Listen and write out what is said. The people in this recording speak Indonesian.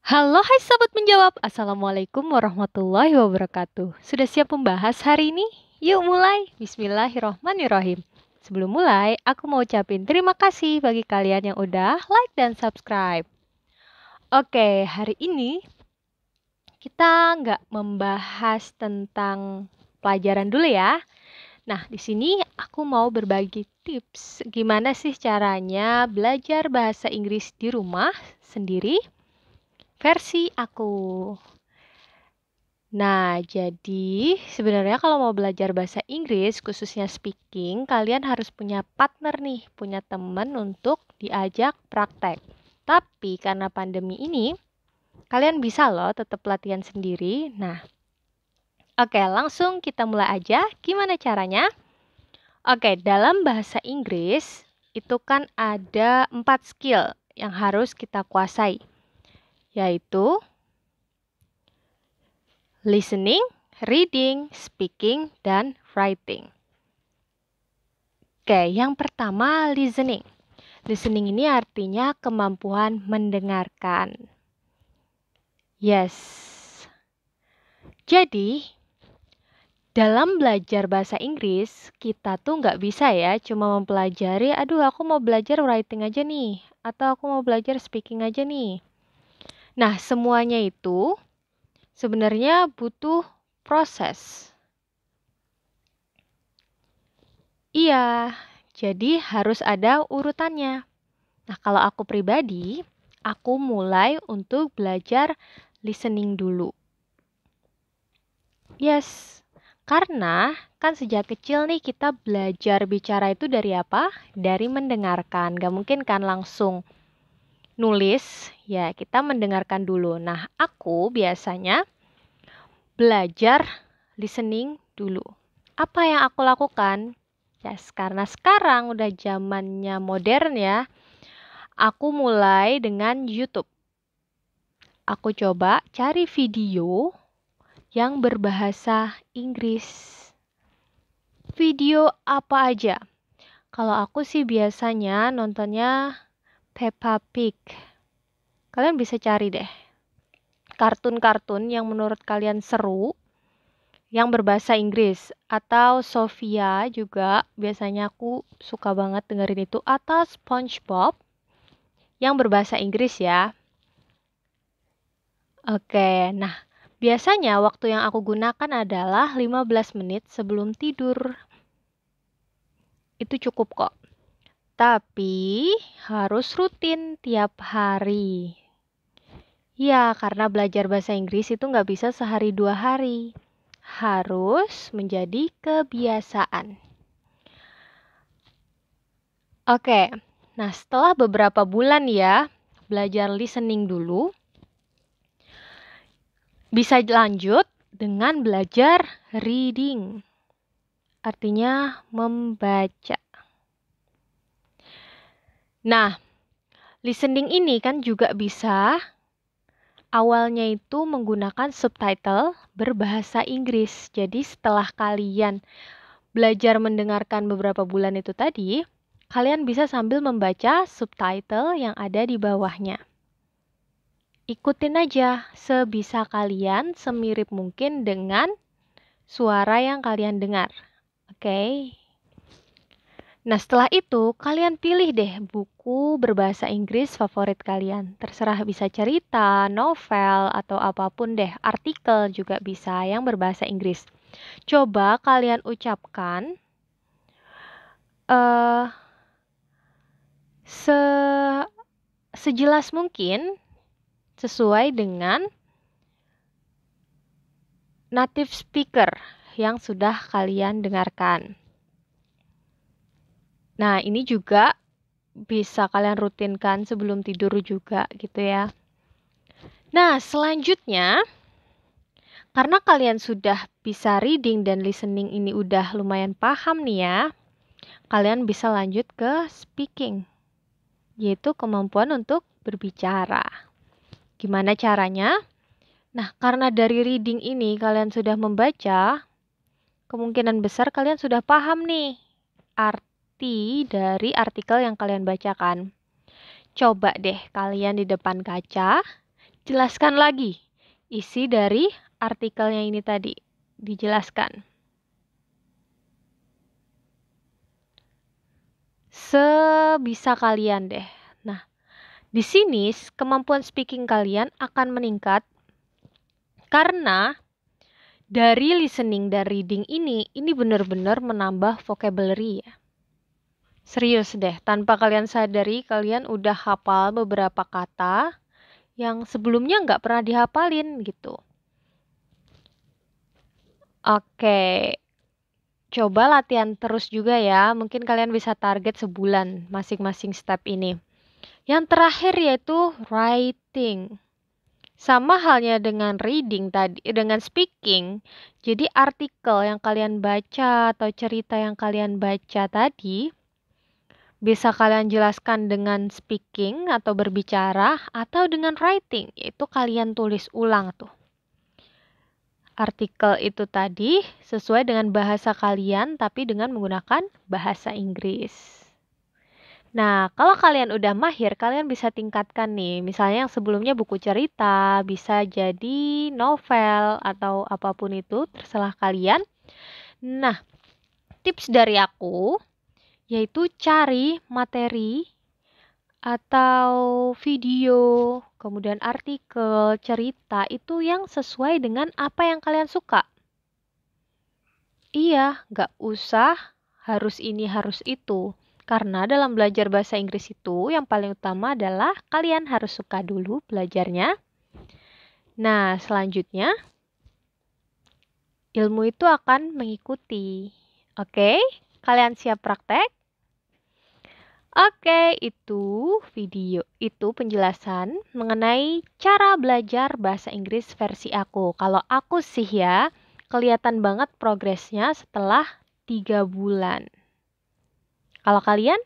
Halo, hai sobat menjawab. Assalamualaikum warahmatullahi wabarakatuh. Sudah siap membahas hari ini? Yuk mulai. Bismillahirrohmanirrohim. Sebelum mulai, aku mau ucapin terima kasih bagi kalian yang udah like dan subscribe. Oke, hari ini kita nggak membahas tentang pelajaran dulu ya. Nah, di sini aku mau berbagi tips gimana sih caranya belajar bahasa Inggris di rumah sendiri versi aku. Nah, jadi sebenarnya kalau mau belajar bahasa Inggris, khususnya speaking, kalian harus punya partner nih, punya teman untuk diajak praktek. Tapi karena pandemi ini, kalian bisa loh tetap latihan sendiri. Nah, oke, langsung kita mulai aja. Gimana caranya? Oke, dalam bahasa Inggris, itu kan ada 4 skill yang harus kita kuasai, yaitu listening, reading, speaking, dan writing. Oke, yang pertama listening. Listening ini artinya kemampuan mendengarkan. Yes. Jadi, dalam belajar bahasa Inggris, kita tuh nggak bisa ya cuma mempelajari, aduh aku mau belajar writing aja nih, atau aku mau belajar speaking aja nih. Nah, semuanya itu sebenarnya butuh proses. Iya, jadi harus ada urutannya. Nah, kalau aku pribadi, aku mulai untuk belajar listening dulu. Yes, karena kan sejak kecil nih kita belajar bicara itu dari apa? Dari mendengarkan. Gak mungkin kan langsung nulis, ya kita mendengarkan dulu. Nah, aku biasanya belajar listening dulu. Apa yang aku lakukan? Yes, karena sekarang udah zamannya modern ya, aku mulai dengan YouTube. Aku coba cari video yang berbahasa Inggris. Video apa aja? Kalau aku sih biasanya nontonnya Peppa Pig. Kalian bisa cari deh kartun-kartun yang menurut kalian seru yang berbahasa Inggris. Atau Sofia juga biasanya aku suka banget dengerin itu. Atau SpongeBob yang berbahasa Inggris ya. Oke, nah biasanya waktu yang aku gunakan adalah 15 menit sebelum tidur. Itu cukup kok. Tapi harus rutin tiap hari. Ya, karena belajar bahasa Inggris itu nggak bisa sehari 2 hari. Harus menjadi kebiasaan. Oke, nah setelah beberapa bulan ya, belajar listening dulu, bisa lanjut dengan belajar reading. Artinya membaca. Nah, listening ini kan juga bisa awalnya itu menggunakan subtitle berbahasa Inggris. Jadi setelah kalian belajar mendengarkan beberapa bulan itu tadi, kalian bisa sambil membaca subtitle yang ada di bawahnya. Ikutin aja sebisa kalian, semirip mungkin dengan suara yang kalian dengar. Oke. Nah, setelah itu, kalian pilih deh buku berbahasa Inggris favorit kalian. Terserah bisa cerita, novel, atau apapun deh. Artikel juga bisa yang berbahasa Inggris. Coba kalian ucapkan eh sejelas mungkin sesuai dengan native speaker yang sudah kalian dengarkan. Nah, ini juga bisa kalian rutinkan sebelum tidur juga gitu ya. Nah, selanjutnya, karena kalian sudah bisa reading dan listening ini udah lumayan paham nih ya, kalian bisa lanjut ke speaking, yaitu kemampuan untuk berbicara. Gimana caranya? Nah, karena dari reading ini kalian sudah membaca, kemungkinan besar kalian sudah paham nih arti dari artikel yang kalian bacakan. Coba deh kalian di depan kaca, Jelaskan lagi isi dari artikelnya ini tadi. Dijelaskan. Sebisa kalian deh. Nah, di sini kemampuan speaking kalian akan meningkat karena dari listening dan reading ini benar-benar menambah vocabulary ya. Serius deh, tanpa kalian sadari kalian udah hafal beberapa kata yang sebelumnya nggak pernah dihafalin gitu. Oke, coba latihan terus juga ya. Mungkin kalian bisa target sebulan masing-masing step ini. Yang terakhir yaitu writing. Sama halnya dengan reading tadi, dengan speaking. Jadi artikel yang kalian baca atau cerita yang kalian baca tadi bisa kalian jelaskan dengan speaking atau berbicara atau dengan writing, yaitu kalian tulis ulang tuh. Artikel itu tadi sesuai dengan bahasa kalian tapi dengan menggunakan bahasa Inggris. Nah, kalau kalian udah mahir, kalian bisa tingkatkan nih. Misalnya yang sebelumnya buku cerita, bisa jadi novel atau apapun itu, terserah kalian. Nah, tips dari aku yaitu cari materi atau video, kemudian artikel, cerita itu yang sesuai dengan apa yang kalian suka. Iya, nggak usah harus ini, harus itu. Karena dalam belajar bahasa Inggris itu yang paling utama adalah kalian harus suka dulu belajarnya. Nah, selanjutnya ilmu itu akan mengikuti. Oke, kalian siap praktek? Oke, itu video, itu penjelasan mengenai cara belajar bahasa Inggris versi aku. Kalau aku sih ya, kelihatan banget progresnya setelah 3 bulan. Kalau kalian?